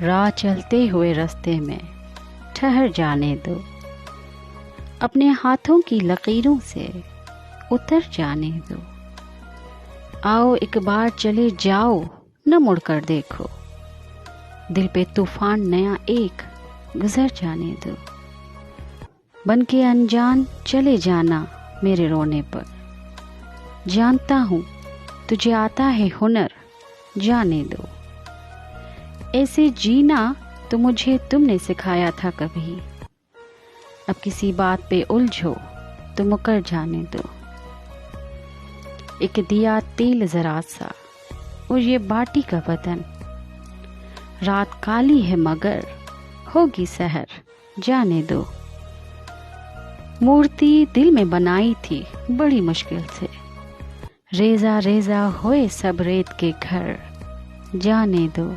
राह चलते हुए रास्ते में ठहर जाने दो, अपने हाथों की लकीरों से उतर जाने दो। आओ एक बार चले जाओ, न मुड़कर देखो, दिल पे तूफान नया एक गुजर जाने दो। बन के अनजान चले जाना मेरे रोने पर, जानता हूँ तुझे आता है हुनर, जाने दो। ऐसे जीना तो मुझे तुमने सिखाया था कभी, अब किसी बात पे उलझो तो मुकर जाने दो। एक दिया तेल जरा सा और ये बाटी का बदन, रात काली है मगर होगी सहर, जाने दो। मूर्ति दिल में बनाई थी बड़ी मुश्किल से, रेजा रेजा होए सब रेत के घर, जाने दो।